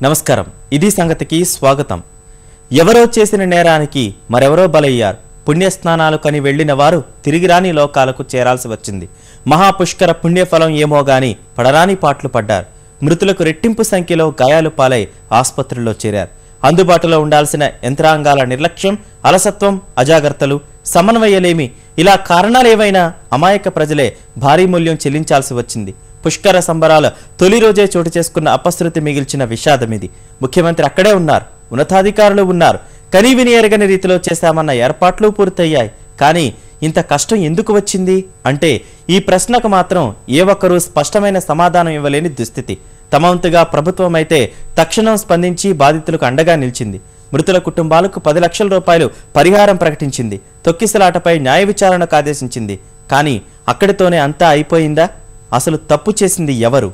నమస్కారం ఇది సంగతికి స్వాగతం ఎవరో చేసిన నేరానికి మరెవరో బలయ్యారు పుణ్యస్నానాలు కని వెళ్ళిన వారు తిరిగి రాని లోకాలకు చేరాల్సి వచ్చింది మహాపుష్కర పుణ్యఫలం ఏమో గాని పడరాని పాట్లు పడ్డారు మృతులకు రెట్టింపు సంఖ్యలో గాయాలు పాలై ఆసుపత్రుల్లో చేరారు అందుబాటులో ఉండాల్సిన యంత్రాంగాల నిర్లక్ష్యం అలసత్వం అజాగ్రత్తలు సమన్వయలేమి ఇలా కారణాలేవైనా అమాయక ప్రజలే భారీ మూల్యం చెల్లించాల్సి వచ్చింది పుష్కర సంబరాల తొలి రోజే చోటు చేసుకున్న అపశృతి మిగిల్చిన విషాదమిది ముఖ్యమంత్రి అక్కడే ఉన్నారు ఉన్నతాధికారులు ఉన్నారు కనీవిని ఎరగని రీతిలో చేశామన్న ఏర్పాట్లు పూర్తయ్యాయి కానీ ఇంత కష్టం ఎందుకు వచ్చింది అంటే ఈ ప్రశ్నకు మాత్రం ఏ ఒక్కరూ స్పష్టమైన సమాధానం ఇవ్వలేని దుస్థితి తమ వంతుగా ప్రభుత్వం అయితే తక్షణం స్పందించి బాధితులకు అండగా నిలిచింది మృతుల కుటుంబాలకు 10 లక్షల రూపాయలు పరిహారం ప్రకటించింది తొక్కిసలాటపై న్యాయ విచారణకు ఆదేశించింది కానీ అక్కడితోనే అంతా అయిపోయిందా అసలు తప్పు చేసింది ఎవరు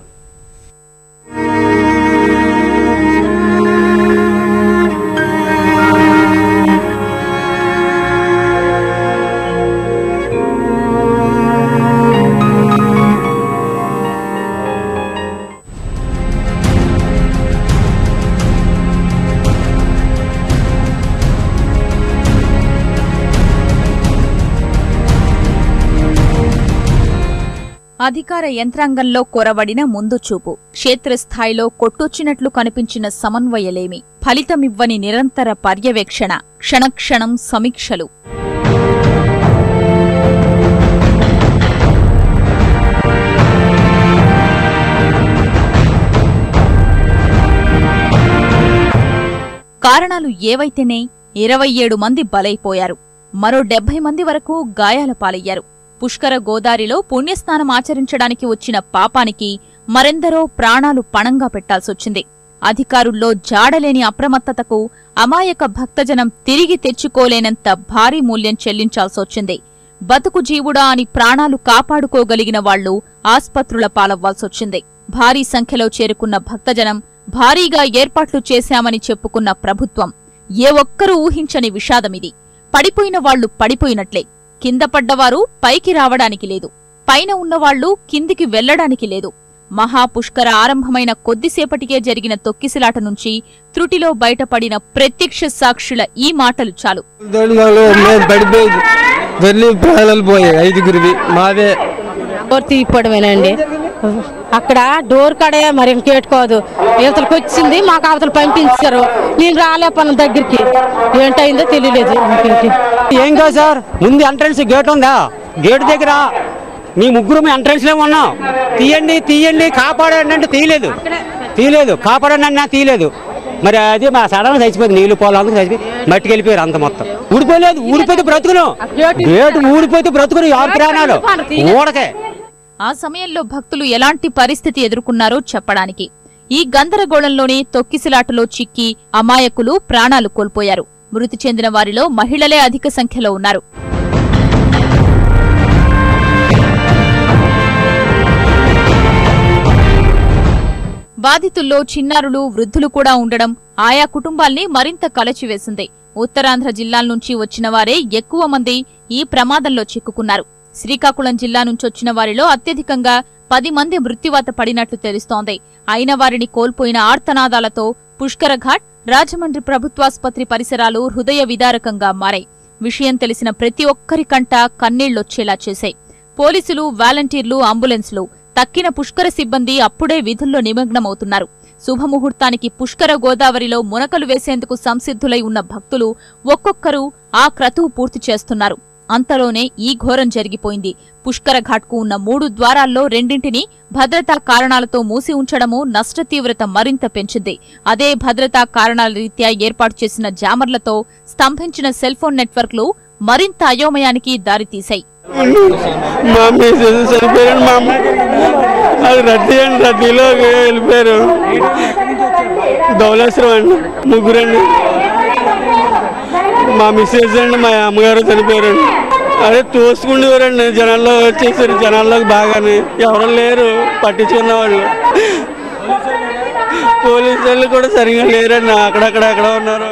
అధికార యంత్రాంగంలో కొరవడిన ముందు చూపు క్షేత్రస్థాయిలో కొట్టొచ్చినట్లు కనిపించిన సమన్వయలేమి ఫలితమివ్వని నిరంతర పర్యవేక్షణ క్షణక్షణం సమీక్షలు కారణాలు ఏవైతేనే 27 మంది బలైపోయారు మరో 70 మంది వరకు గాయాల పాలయ్యారు పుష్కర గోదారిలో పుణ్యస్నానం ఆచరించడానికి వచ్చిన పాపానికి మరెందరో ప్రాణాలు పణంగా పెట్టాల్సొచ్చింది అధికారుల్లో జాడలేని అప్రమత్తతకు అమాయక భక్తజనం తిరిగి తెచ్చుకోలేనంత భారీ మూల్యం చెల్లించాల్సొచ్చింది బతుకు జీవుడా అని ప్రాణాలు కాపాడుకోగలిగిన వాళ్లు ఆస్పత్రుల పాలవ్వాల్సొచ్చింది భారీ సంఖ్యలో చేరుకున్న భక్తజనం భారీగా ఏర్పాట్లు చేశామని చెప్పుకున్న ప్రభుత్వం ఏ ఒక్కరూ ఊహించని విషాదమిది పడిపోయిన వాళ్లు పడిపోయినట్లే కింద పడ్డవారు పైకి రావడానికి లేదు పైన ఉన్నవాళ్లు కిందికి వెళ్లడానికి లేదు మహాపుష్కర ఆరంభమైన కొద్దిసేపటికే జరిగిన తొక్కిసలాట నుంచి త్రుటిలో బయటపడిన ప్రత్యక్ష సాక్షుల ఈ మాటలు చాలు తీపడమేనండి అక్కడ డోర్ కడే మరి ఇంకేట్టుకోదు యువతలకు వచ్చింది మాకు అవతలు పంపించారు నేను రాలేపన్న దగ్గరికి ఏంటైందో తెలియలేదు ఏం కాదు సార్ ముందు ఎంట్రన్స్ గేట్ ఉందా గేట్ దగ్గర మీ ముగ్గురు మీ ఎంట్రన్స్ లో ఉన్నాం తీయండి కాపాడండి అంటే తీయలేదు కాపాడండి అన్నా తీయలేదు మరి అది మా సడన్ చచ్చిపోయింది నీళ్లు పోలాలకు చచ్చిపోయి మట్టికి వెళ్ళిపోయారు అంత మొత్తం ఊడిపోతే బ్రతుకును గేటు ఊడిపోతే బ్రతుకును 6 ప్రాణాలు ఊడకే ఆ సమయంలో భక్తులు ఎలాంటి పరిస్థితి ఎదుర్కొన్నారో చెప్పడానికి ఈ గందరగోళంలోనే తొక్కిసలాటలో చిక్కి అమాయకులు ప్రాణాలు కోల్పోయారు మృతి చెందిన వారిలో మహిళలే అధిక సంఖ్యలో ఉన్నారు బాధితుల్లో చిన్నారులు వృద్ధులు కూడా ఉండడం ఆయా కుటుంబాల్ని మరింత కలచివేసింది ఉత్తరాంధ్ర జిల్లాల నుంచి వచ్చిన వారే ఎక్కువ మంది ఈ ప్రమాదంలో చిక్కుకున్నారు శ్రీకాకుళం జిల్లా నుంచొచ్చిన వారిలో అత్యధికంగా 10 మంది మృత్యువాత పడినట్లు తెలుస్తోంది అయిన వారిని కోల్పోయిన ఆర్తనాదాలతో పుష్కరఘాట్ రాజమండ్రి ప్రభుత్వాసుపత్రి పరిసరాలు హృదయ విదారకంగా మారాయి విషయం తెలిసిన ప్రతి ఒక్కరి కంట కన్నీళ్లొచ్చేలా చేశాయి పోలీసులు వాలంటీర్లు అంబులెన్స్లు తక్కిన పుష్కర సిబ్బంది అప్పుడే విధుల్లో నిమగ్నమవుతున్నారు శుభముహూర్తానికి పుష్కర గోదావరిలో మునకలు వేసేందుకు సంసిద్ధులై ఉన్న భక్తులు ఒక్కొక్కరు ఆ క్రతువు పూర్తి చేస్తున్నారు అంతలోనే ఈ ఘోరం జరిగిపోయింది పుష్కర ఘాట్కు ఉన్న 3 ద్వారాల్లో 2ంటిని భద్రతా కారణాలతో మూసి ఉంచడము నష్ట తీవ్రత మరింత పెంచింది అదే భద్రతా కారణాల రీత్యా ఏర్పాటు చేసిన జామర్లతో స్తంభించిన సెల్ఫోన్ నెట్వర్క్లు మరింత అయోమయానికి దారితీశాయి మా మిస్సెస్ అండి మా అమ్మగారు చనిపోయారండి అదే తోసుకుండేవారండి జనాల్లో వచ్చేసారు జనాల్లోకి బాగానే ఎవరు లేరు పట్టించుకున్న వాళ్ళు పోలీసు వాళ్ళు కూడా సరిగా లేరండి అక్కడక్కడ ఉన్నారు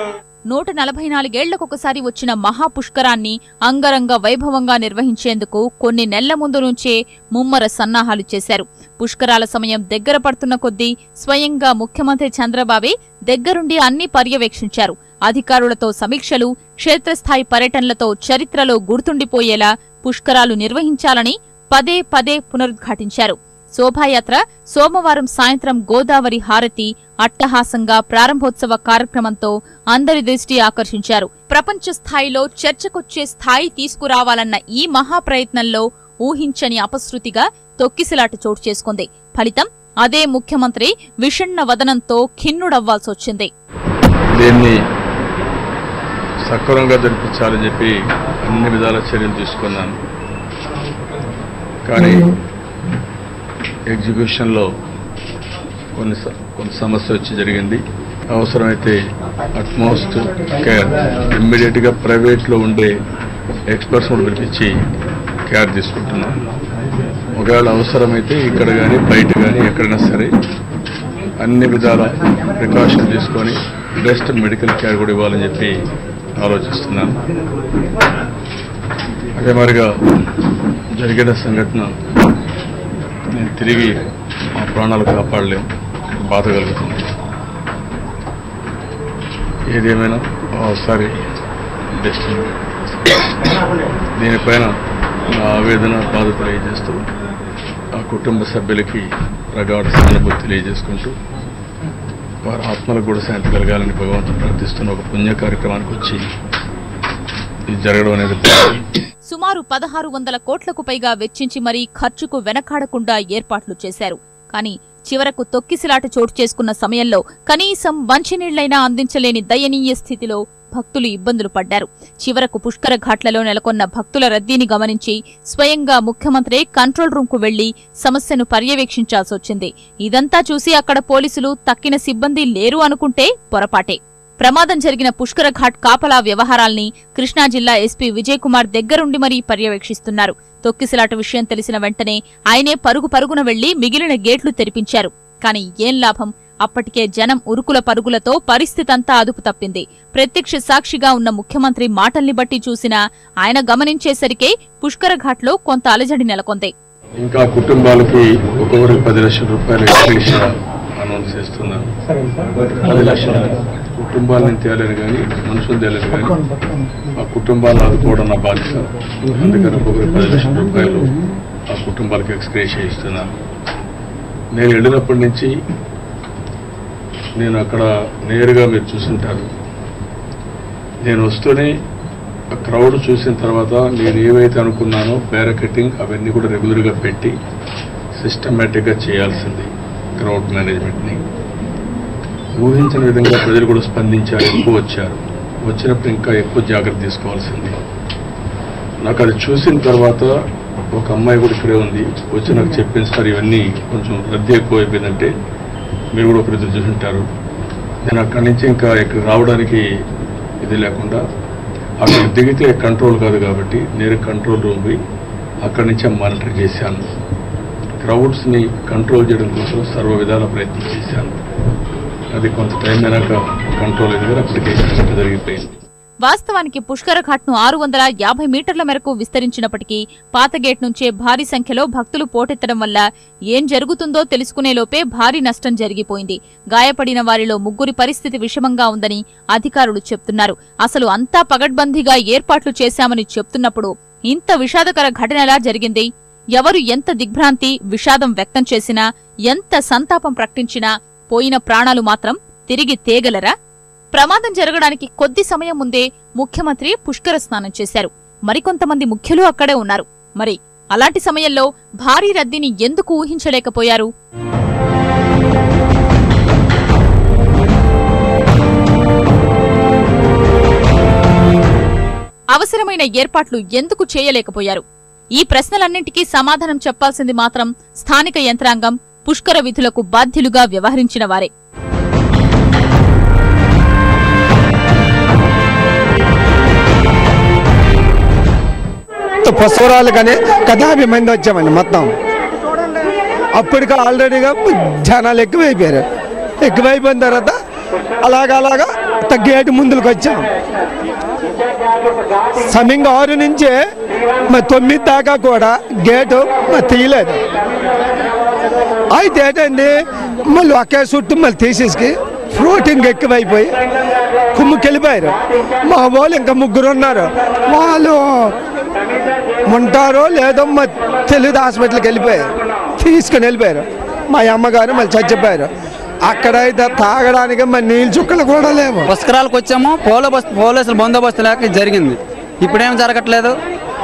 144 ఏళ్లకొకసారి వచ్చిన మహాపుష్కరాన్ని అంగరంగ వైభవంగా నిర్వహించేందుకు కొన్ని నెలల ముందు నుంచే ముమ్మర సన్నాహాలు చేశారు. పుష్కరాల సమయం దగ్గర పడుతున్న కొద్దీ స్వయంగా ముఖ్యమంత్రి చంద్రబాబే దగ్గరుండి అన్ని పర్యవేక్షించారు. అధికారులతో సమీక్షలు, క్షేత్రస్థాయి పర్యటనలతో చరిత్రలో గుర్తుండిపోయేలా పుష్కరాలు నిర్వహించాలని పదే పదే పునరుద్ఘాటించారు. శోభాయాత్ర, సోమవారం సాయంత్రం గోదావరి హారతి, అట్టహాసంగా ప్రారంభోత్సవ కార్యక్రమంతో అందరి దృష్టి ఆకర్షించారు. ప్రపంచ స్థాయిలో చర్చకొచ్చే స్థాయి తీసుకురావాలన్న ఈ మహాప్రయత్నంలో ఊహించని అపశృతిగా తొక్కిసలాట చోటు చేసుకుంది. ఫలితం అదే ముఖ్యమంత్రి విషణ్ణ వదనంతో ఖిన్నుడవ్వాల్సొచ్చింది. దీన్ని సక్రమంగా జరిపించాలని చెప్పి అన్ని విధాల చర్యలు తీసుకున్నాను. కానీ ఎగ్జిక్యూషన్లో కొన్ని సమస్య వచ్చి జరిగింది. అవసరమైతే అట్మోస్ట్ కేర్ ఇమ్మీడియట్గా ప్రైవేట్లో ఉండే ఎక్స్పర్ట్స్ కూడా పిలిపించి కేర్ తీసుకుంటున్నాం. ఒకవేళ అవసరమైతే ఇక్కడ కానీ బయట కానీ ఎక్కడైనా సరే అన్ని విధాల ప్రికాషన్ తీసుకొని బెస్ట్ మెడికల్ కేర్ కూడా ఇవ్వాలని చెప్పి ఆలోచిస్తున్నాను. అదే మరిగా జరిగిన సంఘటన నేను తిరిగి మా ప్రాణాలు కాపాడలేము, బాధ కలుగుతుంది. ఏదేమైనా ఒకసారి బెస్ట్ దీనిపైన నా ఆవేదన, బాధ తెలియజేస్తూ ఆ కుటుంబ సభ్యులకి ప్రగాఢ సానుభూతి తెలియజేసుకుంటూ వారి ఆత్మలకు కూడా శాంతి కలగాలని భగవంతుడు ప్రార్థిస్తున్న ఒక పుణ్య కార్యక్రమానికి వచ్చి ఇది జరగడం అనేది సుమారు 1600 కోట్లకు పైగా వెచ్చించి మరీ ఖర్చుకు వెనకాడకుండా ఏర్పాట్లు చేశారు. కానీ చివరకు తొక్కిసలాట చోటు చేసుకున్న సమయంలో కనీసం మంచినీళ్లైనా అందించలేని దయనీయ స్థితిలో భక్తులు ఇబ్బందులు పడ్డారు. చివరకు పుష్కర ఘాట్లలో నెలకొన్న భక్తుల రద్దీని గమనించి స్వయంగా ముఖ్యమంత్రి కంట్రోల్ రూంకు వెళ్లి సమస్యను పర్యవేక్షించాల్సొచ్చింది. ఇదంతా చూసి అక్కడ పోలీసులు తక్కిన సిబ్బంది లేరు అనుకుంటే పొరపాటే. ప్రమాదం జరిగిన పుష్కర ఘాట్ కాపలా వ్యవహారాల్ని కృష్ణా జిల్లా ఎస్పీ విజయ్ కుమార్ దగ్గరుండి మరీ పర్యవేక్షిస్తున్నారు. తొక్కిసలాట విషయం తెలిసిన వెంటనే ఆయనే పరుగున వెళ్లి మిగిలిన గేట్లు తెరిపించారు. కాని ఏం లాభం? అప్పటికే జనం ఉరుకుల పరుగులతో పరిస్థితంతా అదుపు తప్పింది. ప్రత్యక్ష సాక్షిగా ఉన్న ముఖ్యమంత్రి మాటల్ని బట్టి చూసినా ఆయన గమనించేసరికే పుష్కర ఘాట్లో కొంత అలజడి నెలకొంది. ఇంకా కుటుంబాలకి ఒక్కొక్కరికి 10 లక్షల రూపాయలు అనౌన్స్ చేస్తున్నాను. 10 లక్షల కుటుంబాలను తేలేను కానీ మనుషులు తేలేను కానీ ఆ కుటుంబాలను ఆదుకోవడం నా బాధ్యత. అందుకని ఒక్కొక్కరికి 10 లక్షల రూపాయలు ఆ కుటుంబాలకి ఎక్స్గ్రేషియా ఇస్తున్నాను. నేను వెళ్ళినప్పటి నుంచి నేను అక్కడ నేరుగా మీరు చూసుంటారు. నేను వస్తూనే ఆ క్రౌడ్ చూసిన తర్వాత నేను ఏవైతే అనుకున్నానో బ్యారికేటింగ్ అవన్నీ కూడా రెగ్యులర్గా పెట్టి సిస్టమేటిక్గా చేయాల్సింది. క్రౌడ్ మేనేజ్మెంట్ని ఊహించిన విధంగా ప్రజలు కూడా స్పందించారు, ఎక్కువ వచ్చారు. వచ్చినప్పుడు ఇంకా ఎక్కువ జాగ్రత్త తీసుకోవాల్సింది. నాకు అది చూసిన తర్వాత ఒక అమ్మాయి కూడా ఇక్కడే ఉంది, వచ్చి నాకు చెప్పింది, సార్ ఇవన్నీ కొంచెం రద్దీ ఎక్కువ అయిపోయిందంటే మీరు కూడా ఒకరిద్దరు చూసుంటారు. నేను అక్కడి నుంచి ఇంకా ఇక్కడ రావడానికి ఇది లేకుండా అక్కడ దిగితే కంట్రోల్ కాదు కాబట్టి నేను కంట్రోల్ రూమ్ పోయి అక్కడి నుంచే మానిటర్ చేశాను. క్రౌడ్స్ని కంట్రోల్ చేయడం కోసం సర్వ విధాల ప్రయత్నం చేశాను. అది కొంత టైం అయినాక కంట్రోల్ అయింది, అప్పటికే జరిగిపోయింది. వాస్తవానికి పుష్కర ఘాట్ను 650 మీటర్ల మేరకు విస్తరించినప్పటికీ పాత గేట్ నుంచే భారీ సంఖ్యలో భక్తులు పోటెత్తడం వల్ల ఏం జరుగుతుందో తెలుసుకునేలోపే భారీ నష్టం జరిగిపోయింది. గాయపడిన వారిలో 3 పరిస్థితి విషమంగా ఉందని అధికారులు చెప్తున్నారు. అసలు అంతా పగడ్బందీగా ఏర్పాట్లు చేశామని చెప్తున్నప్పుడు ఇంత విషాదకర ఘటనలా జరిగింది. ఎవరు ఎంత దిగ్భ్రాంతి, విషాదం వ్యక్తం చేసినా, ఎంత సంతాపం ప్రకటించినా పోయిన ప్రాణాలు మాత్రం తిరిగి తేగలరా? ప్రమాదం జరగడానికి కొద్ది సమయం ముందే ముఖ్యమంత్రి పుష్కర స్నానం చేశారు. మరికొంతమంది ముఖ్యులు అక్కడే ఉన్నారు. మరి అలాంటి సమయంలో భారీ రద్దీని ఎందుకు ఊహించలేకపోయారు? అవసరమైన ఏర్పాట్లు ఎందుకు చేయలేకపోయారు? ఈ ప్రశ్నలన్నింటికీ సమాధానం చెప్పాల్సింది మాత్రం స్థానిక యంత్రాంగం, పుష్కర విధులకు బాధ్యులుగా వ్యవహరించిన వారే. పుష్కరాలు కానీ 50 మంది వచ్చామండి మొత్తం. అప్పటికి ఆల్రెడీగా జనాలు ఎక్కువైపోయారు. ఎక్కువైపోయిన తర్వాత అలాగా గేటు ముందుకు వచ్చాం. సమయంగా 6 నుంచి 9 దాకా కూడా గేటు తీయలేదు. అయితే ఏంటండి మళ్ళీ ఒకే చుట్టూ మళ్ళీ తీసేసి ఫ్రూటింగ్ ఎక్కువైపోయి కుమ్ముకెళ్ళిపోయారు. మా వాళ్ళు ఇంకా 3 ఉన్నారు. వాళ్ళు ఉంటారో లేదో తెలుగు హాస్పిటల్కి వెళ్ళిపోయారు, తీసుకుని వెళ్ళిపోయారు. మా అమ్మగారు మళ్ళీ చచ్చిపోయారు. అక్కడైతే తాగడానికి మరి నీళ్ళు చుక్కలు కూడా లేవు. పుష్కరాలకు వచ్చాము, పోలీసులు బందోబస్తు లేక జరిగింది. ఇప్పుడేం జరగట్లేదు.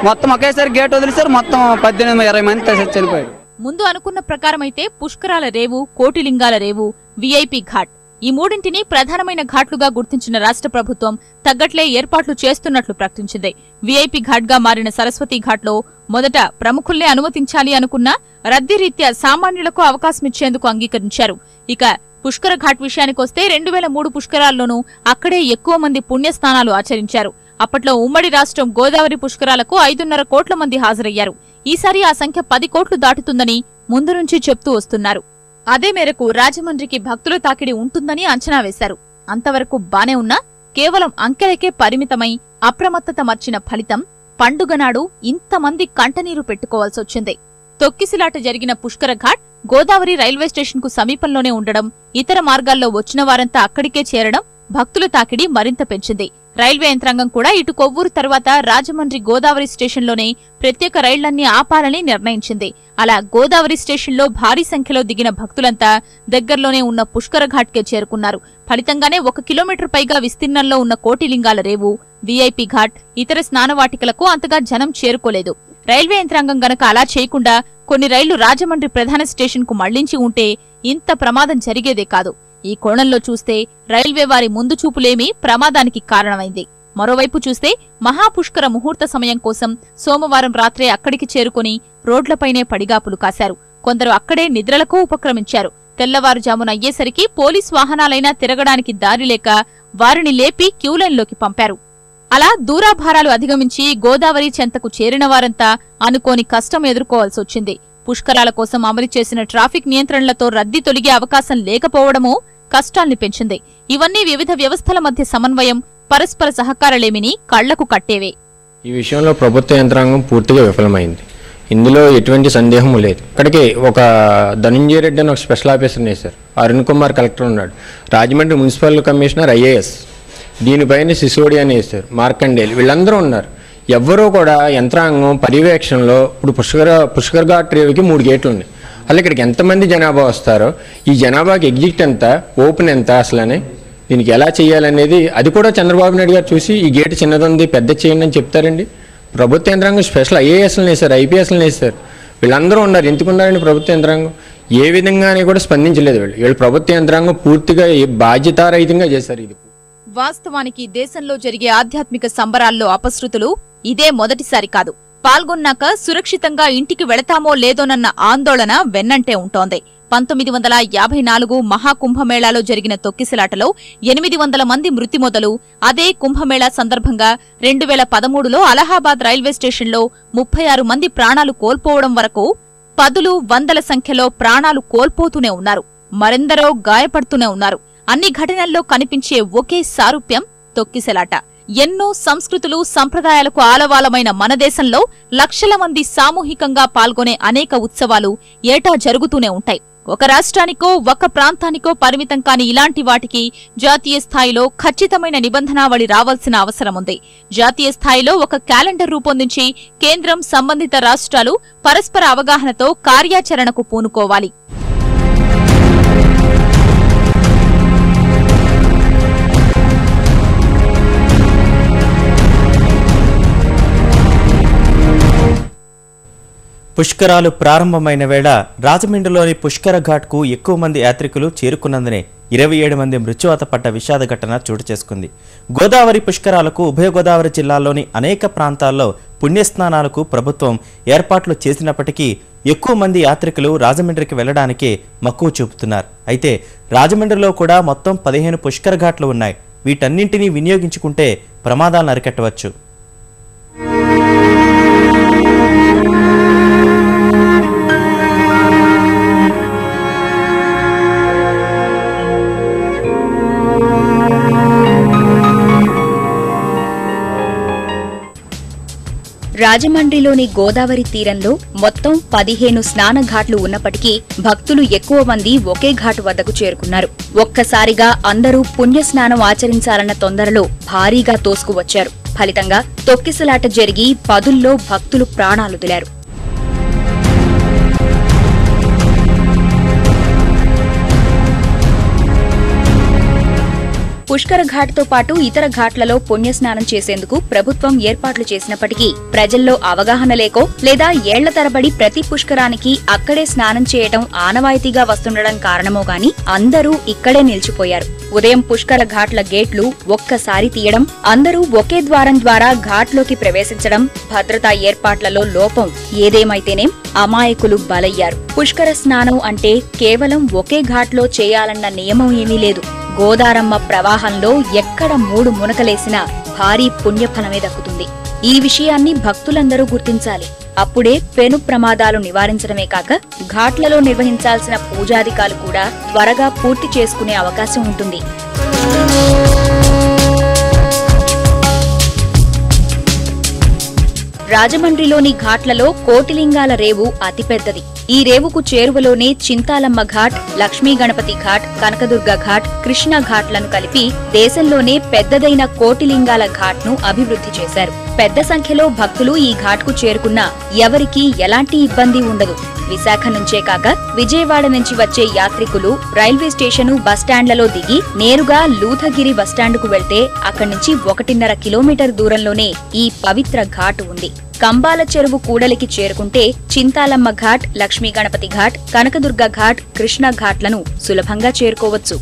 మొత్తం ఒకేసారి గేట్ వదిలేసారు. మొత్తం 18-20 మంది చనిపోయారు. ముందు అనుకున్న ప్రకారమైతే పుష్కరాల రేవు, కోటిలింగాల రేవు, విఐపి ఘాట్ ఈ మూడింటిని ప్రధానమైన ఘాట్లుగా గుర్తించిన రాష్ట్ర ప్రభుత్వం తగ్గట్లే ఏర్పాట్లు చేస్తున్నట్లు ప్రకటించింది. విఐపి ఘాట్ గా మారిన సరస్వతి ఘాట్లో మొదట ప్రముఖుల్నే అనుమతించాలి అనుకున్నా రద్దీ రీత్యా సామాన్యులకు అవకాశమిచ్చేందుకు అంగీకరించారు. ఇక పుష్కర ఘాట్ విషయానికొస్తే 2003 పుష్కరాల్లోనూ అక్కడే ఎక్కువ మంది పుణ్యస్నానాలు ఆచరించారు. అప్పట్లో ఉమ్మడి రాష్ట్రం గోదావరి పుష్కరాలకు 5.5 కోట్ల మంది హాజరయ్యారు. ఈసారి ఆ సంఖ్య 10 కోట్లు దాటుతుందని ముందు నుంచి చెప్తూ వస్తున్నారు. అదే మేరకు రాజమండ్రికి భక్తుల తాకిడి ఉంటుందని అంచనా వేశారు. అంతవరకు బానే ఉన్నా కేవలం అంకెలకే పరిమితమై అప్రమత్తత మర్చిన ఫలితం పండుగనాడు ఇంతమంది కంటనీరు పెట్టుకోవాల్సొచ్చింది. తొక్కిసిలాట జరిగిన పుష్కర ఘాట్ గోదావరి రైల్వే స్టేషన్ కు సమీపంలోనే ఉండడం, ఇతర మార్గాల్లో వచ్చిన వారంతా అక్కడికే చేరడం భక్తుల తాకిడి మరింత పెంచింది. రైల్వే యంత్రాంగం కూడా ఇటు కొవ్వూరు తర్వాత రాజమండ్రి గోదావరి స్టేషన్లోనే ప్రత్యేక రైళ్లన్నీ ఆపాలని నిర్ణయించింది. అలా గోదావరి స్టేషన్లో భారీ సంఖ్యలో దిగిన భక్తులంతా దగ్గర్లోనే ఉన్న పుష్కర ఘాట్కే చేరుకున్నారు. ఫలితంగానే 1 కిలోమీటర్ పైగా విస్తీర్ణంలో ఉన్న కోటిలింగాల రేవు, విఐపి ఘాట్, ఇతర స్నానవాటికలకు అంతగా జనం చేరుకోలేదు. రైల్వే యంత్రాంగం గనక అలా చేయకుండా కొన్ని రైళ్లు రాజమండ్రి ప్రధాన స్టేషన్ కు మళ్లించి ఉంటే ఇంత ప్రమాదం జరిగేదే కాదు. ఈ కోణంలో చూస్తే రైల్వే వారి ముందు చూపులేమీ ప్రమాదానికి కారణమైంది. మరోవైపు చూస్తే మహాపుష్కర ముహూర్త సమయం కోసం సోమవారం రాత్రే అక్కడికి చేరుకుని రోడ్లపైనే పడిగాపులు కాశారు. కొందరు అక్కడే నిద్రలకు ఉపక్రమించారు. తెల్లవారుజామున అయ్యేసరికి పోలీస్ వాహనాలైనా తిరగడానికి దారిలేక వారిని లేపి క్యూలైన్లోకి పంపారు. అలా దూరాభారాలు అధిగమించి గోదావరి చెంతకు చేరిన వారంతా అనుకోని కష్టం ఎదుర్కోవాల్సొచ్చింది. పుష్కరాల కోసం అమలు చేసిన ట్రాఫిక్ నియంత్రణలతో రద్దీ తొలగే అవకాశం లేకపోవడమూ కష్టాల్ని పెంచింది. ఇవన్నీ వివిధ వ్యవస్థల మధ్య సమన్వయం, పరస్పర సహకారలేమిని కళ్లకు కట్టేవే. ఈ విషయంలో ప్రభుత్వ యంత్రాంగం పూర్తిగా విఫలమైంది. ఇందులో ఎటువంటి సందేహం లేదు. ఇక్కడికి ఒక ధనంజయ రెడ్డి అని ఒక స్పెషల్ ఆఫీసర్ని వేశారు. అరుణ్ కుమార్ కలెక్టర్ ఉన్నాడు. రాజమండ్రి మున్సిపల్ కమిషనర్ ఐఏఎస్, దీనిపైన సిసోడి అని వేశారు, మార్కండేలు, వీళ్ళందరూ ఉన్నారు. ఎవ్వరూ కూడా యంత్రాంగం పర్యవేక్షణలో ఇప్పుడు పుష్కర్ ఘాట్ రేవుకి 3 గేట్లు ఉన్నాయి. అలా ఇక్కడికి ఎంతమంది జనాభా వస్తారో, ఈ జనాభాకి ఎగ్జిట్ ఎంత, ఓపెన్ ఎంత, అసలని దీనికి ఎలా చేయాలనేది అది కూడా చంద్రబాబు నాయుడు గారు చూసి ఈ గేటు చిన్నది పెద్ద చేయండి అని చెప్తారండి. ప్రభుత్వ యంత్రాంగం స్పెషల్ ఐఏఎస్లను వేశారు, ఐపీఎస్లను వేశారు, వీళ్ళందరూ ఉన్నారు. ఎందుకున్నారండి ప్రభుత్వ యంత్రాంగం? ఏ విధంగానే కూడా స్పందించలేదు. వీళ్ళు ప్రభుత్వ యంత్రాంగం పూర్తిగా బాధ్యతారహితంగా చేశారు. ఇది వాస్తవానికి దేశంలో జరిగే ఆధ్యాత్మిక సంబరాల్లో అపశృతులు ఇదే మొదటిసారి కాదు. పాల్గొన్నాక సురక్షితంగా ఇంటికి వెళతామో లేదోనన్న ఆందోళన వెన్నంటే ఉంటోంది. 1954 మహాకుంభమేళాలో జరిగిన తొక్కిసలాటలో 800 మంది మృతి మొదలు అదే కుంభమేళా సందర్భంగా 2013లో అలహాబాద్ రైల్వే స్టేషన్లో 36 మంది ప్రాణాలు కోల్పోవడం వరకు పదులు వందల సంఖ్యలో ప్రాణాలు కోల్పోతూనే ఉన్నారు. మరెందరో గాయపడుతూనే ఉన్నారు. అన్ని ఘటనల్లో కనిపించే ఒకే సారూప్యం తొక్కిసలాట. ఎన్నో సంస్కృతులు, సంప్రదాయాలకు ఆలవాలమైన మన దేశంలో లక్షల మంది సామూహికంగా పాల్గొనే అనేక ఉత్సవాలు ఏటా జరుగుతూనే ఉంటాయి. ఒక రాష్ట్రానికో ఒక ప్రాంతానికో పరిమితం కాని ఇలాంటి వాటికి జాతీయ స్థాయిలో ఖచ్చితమైన నిబంధనావళి రావాల్సిన అవసరముంది. జాతీయ స్థాయిలో ఒక క్యాలెండర్ రూపొందించి కేంద్రం, సంబంధిత రాష్ట్రాలు పరస్పర అవగాహనతో కార్యాచరణకు పూనుకోవాలి. పుష్కరాలు ప్రారంభమైన వేళ రాజమండ్రిలోని పుష్కర ఘాట్కు ఎక్కువ మంది యాత్రికులు చేరుకున్నందునే 27 మంది మృత్యువాత పడ్డ విషాద ఘటన చోటు చేసుకుంది. గోదావరి పుష్కరాలకు ఉభయ గోదావరి జిల్లాల్లోని అనేక ప్రాంతాల్లో పుణ్యస్నానాలకు ప్రభుత్వం ఏర్పాట్లు చేసినప్పటికీ ఎక్కువ మంది యాత్రికులు రాజమండ్రికి వెళ్లడానికే మక్కువ చూపుతున్నారు. అయితే రాజమండ్రిలో కూడా మొత్తం 15 పుష్కర ఘాట్లు ఉన్నాయి. వీటన్నింటినీ వినియోగించుకుంటే ప్రమాదాలను అరికట్టవచ్చు. రాజమండ్రిలోని గోదావరి తీరంలో మొత్తం 15 స్నానఘాట్లు ఉన్నప్పటికీ భక్తులు ఎక్కువ మంది ఒకే ఘాటు వద్దకు చేరుకున్నారు. ఒక్కసారిగా అందరూ పుణ్యస్నానం ఆచరించాలన్న తొందరలో భారీగా తోసుకువచ్చారు. ఫలితంగా తొక్కిసలాట జరిగి పదుల్లో భక్తులు ప్రాణాలొదిలారు. పుష్కర ఘాట్తో పాటు ఇతర ఘాట్లలో పుణ్యస్నానం చేసేందుకు ప్రభుత్వం ఏర్పాట్లు చేసినప్పటికీ ప్రజల్లో అవగాహన లేకో లేదా ఏళ్ల తరబడి ప్రతి పుష్కరానికి అక్కడే స్నానం చేయటం ఆనవాయితీగా వస్తుండడం కారణమో గాని అందరూ ఇక్కడే నిలిచిపోయారు. ఉదయం పుష్కర ఘాట్ల గేట్లు ఒక్కసారి తీయడం, అందరూ ఒకే ద్వారం ద్వారా ఘాట్లోకి ప్రవేశించడం, భద్రతా ఏర్పాట్లలో లోపం ఏదేమైతేనేం అమాయకులు బలయ్యారు. పుష్కర స్నానం అంటే కేవలం ఒకే ఘాట్లో చేయాలన్న నియమం ఏమీ లేదు. గోదారమ్మ ప్రవాహంలో ఎక్కడ 3 మునకలేసినా భారీ పుణ్యఫలమే దక్కుతుంది. ఈ విషయాన్ని భక్తులందరూ గుర్తించాలి. అప్పుడే పెను ప్రమాదాలు నివారించడమే కాక ఘాట్లలో నిర్వహించాల్సిన పూజాధికాలు కూడా త్వరగా పూర్తి చేసుకునే అవకాశం ఉంటుంది. రాజమండ్రిలోని ఘాట్లలో కోటిలింగాల రేవు అతిపెద్దది. ఈ రేవుకు చేరువలోనే చింతాలమ్మ ఘాట్, లక్ష్మీ గణపతి ఘాట్, కనకదుర్గ ఘాట్, కృష్ణ ఘాట్లను కలిపి దేశంలోనే పెద్దదైన కోటిలింగాల ఘాట్ను అభివృద్ధి చేశారు. పెద్ద సంఖ్యలో భక్తులు ఈ ఘాట్కు చేరుకున్నా ఎవరికీ ఎలాంటి ఇబ్బంది ఉండదు. విశాఖ నుంచే కాక విజయవాడ నుంచి వచ్చే యాత్రికులు రైల్వే స్టేషను బస్టాండ్లలో దిగి నేరుగా లూథగిరి బస్టాండుకు వెళ్తే అక్కడి నుంచి 1.5 కిలోమీటర్ దూరంలోనే ఈ పవిత్ర ఘాట్ ఉంది. కంబాల చెరువు కూడలికి చేరుకుంటే చింతాలమ్మ ఘాట్, లక్ష్మీ గణపతి ఘాట్, కనకదుర్గ ఘాట్, కృష్ణ ఘాట్లను సులభంగా చేరుకోవచ్చు.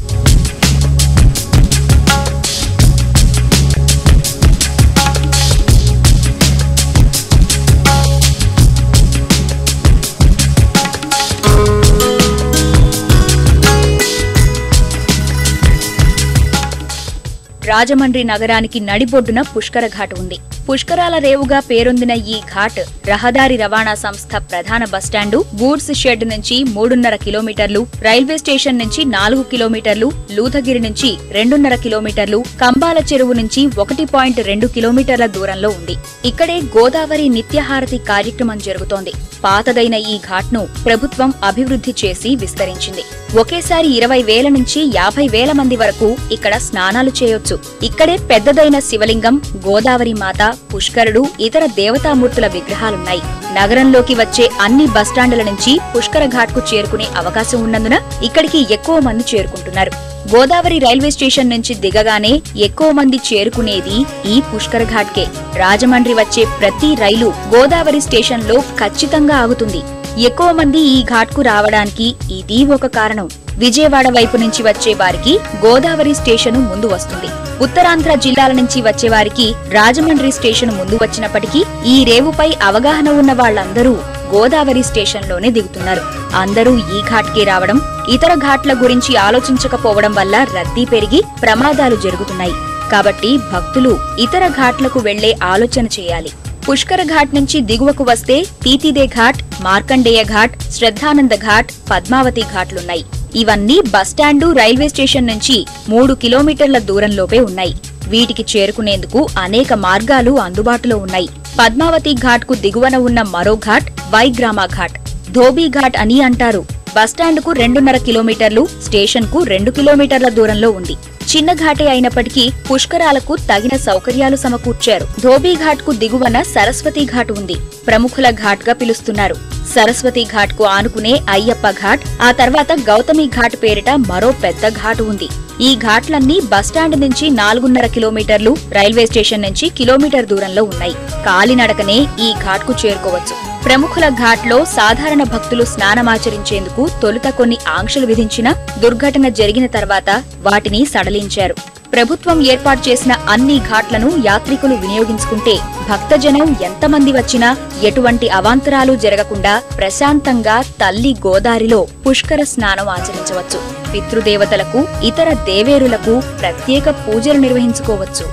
రాజమండ్రి నగరానికి నడిబొడ్డున పుష్కర ఘాట్ ఉంది. పుష్కరాల రేవుగా పేరొందిన ఈ ఘాట్ రహదారి రవాణా సంస్థ ప్రధాన బస్టాండు, గూడ్స్ షెడ్ నుంచి 3.5 కిలోమీటర్లు, రైల్వే స్టేషన్ నుంచి 4 కిలోమీటర్లు, లూథగిరి నుంచి 2.5 కిలోమీటర్లు, కంబాల చెరువు నుంచి 1.2 కిలోమీటర్ల దూరంలో ఉంది. ఇక్కడే గోదావరి నిత్యహారతి కార్యక్రమం జరుగుతోంది. పాతదైన ఈ ఘాట్ను ప్రభుత్వం అభివృద్ధి చేసి విస్తరించింది. ఒకేసారి 20,000 నుంచి 50,000 మంది వరకు ఇక్కడ స్నానాలు చేయొచ్చు. ఇక్కడే పెద్దదైన శివలింగం, గోదావరి మాత, పుష్కరుడు, ఇతర దేవతామూర్తుల విగ్రహాలున్నాయి. నగరంలోకి వచ్చే అన్ని బస్టాండుల నుంచి పుష్కర ఘాట్కు చేరుకునే అవకాశం ఉన్నందున ఇక్కడికి ఎక్కువ మంది చేరుకుంటున్నారు. గోదావరి రైల్వే స్టేషన్ నుంచి దిగగానే ఎక్కువ మంది చేరుకునేది ఈ పుష్కర ఘాట్కే. రాజమండ్రి వచ్చే ప్రతి రైలు గోదావరి స్టేషన్లో ఖచ్చితంగా ఆగుతుంది. ఎక్కువ మంది ఈ ఘాట్కు రావడానికి ఇది ఒక కారణం. విజయవాడ వైపు నుంచి వచ్చే వారికి గోదావరి స్టేషను ముందు వస్తుంది. ఉత్తరాంధ్ర జిల్లాల నుంచి వచ్చేవారికి రాజమండ్రి స్టేషను ముందు వచ్చినప్పటికీ ఈ రేవుపై అవగాహన ఉన్న వాళ్లందరూ గోదావరి స్టేషన్లోనే దిగుతున్నారు. అందరూ ఈ ఘాట్కే రావడం, ఇతర ఘాట్ల గురించి ఆలోచించకపోవడం వల్ల రద్దీ పెరిగి ప్రమాదాలు జరుగుతున్నాయి. కాబట్టి భక్తులు ఇతర ఘాట్లకు వెళ్లే ఆలోచన చేయాలి. పుష్కర ఘాట్ నుంచి దిగువకు వస్తే తీతిదే ఘాట్, మార్కండేయ ఘాట్, శ్రద్ధానంద ఘాట్, పద్మావతి ఘాట్లున్నాయి. ఇవన్నీ బస్టాండు, రైల్వే స్టేషన్ నుంచి 3 కిలోమీటర్ల దూరంలోపే ఉన్నాయి. వీటికి చేరుకునేందుకు అనేక మార్గాలు అందుబాటులో ఉన్నాయి. పద్మావతి ఘాట్ కు దిగువన ఉన్న మరో ఘాట్ వైగ్రామ ఘాట్, ధోబీ ఘాట్ అని అంటారు. బస్టాండుకు 2.5 కిలోమీటర్లు, స్టేషన్ కు 2 కిలోమీటర్ల దూరంలో ఉంది. చిన్న ఘాటే అయినప్పటికీ పుష్కరాలకు తగిన సౌకర్యాలు సమకూర్చారు. ధోబీ ఘాట్ కు దిగువన సరస్వతి ఘాట్ ఉంది. ప్రముఖుల ఘాట్ గా పిలుస్తున్నారు. సరస్వతి ఘాట్ కు ఆనుకునే అయ్యప్ప ఘాట్, ఆ తర్వాత గౌతమి ఘాట్ పేరిట మరో పెద్ద ఘాటు ఉంది. ఈ ఘాట్లన్నీ బస్టాండ్ నుంచి 4.5 కిలోమీటర్లు, రైల్వే స్టేషన్ నుంచి కిలోమీటర్ దూరంలో ఉన్నాయి. కాలినడకనే ఈ ఘాట్ కు చేరుకోవచ్చు. ప్రముఖుల ఘాట్లో సాధారణ భక్తులు స్నానమాచరించేందుకు తొలుత కొన్ని ఆంక్షలు విధించినా దుర్ఘటన జరిగిన తర్వాత వాటిని సడలించారు. ప్రభుత్వం ఏర్పాటు చేసిన అన్ని ఘాట్లను యాత్రికులు వినియోగించుకుంటే భక్తజనం ఎంతమంది వచ్చినా ఎటువంటి అవాంతరాలు జరగకుండా ప్రశాంతంగా తల్లి గోదారిలో పుష్కర స్నానం ఆచరించవచ్చు. పితృదేవతలకు, ఇతర దేవేరులకు ప్రత్యేక పూజలు నిర్వహించుకోవచ్చు.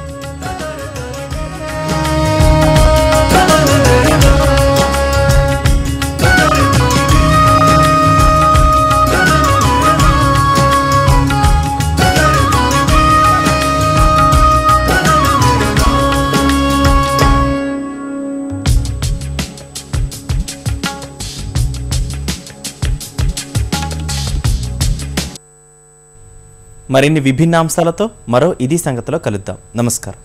మరిన్ని విభిన్న అంశాలతో మరో ఇది సంగతిలో కలుద్దాం. నమస్కారం.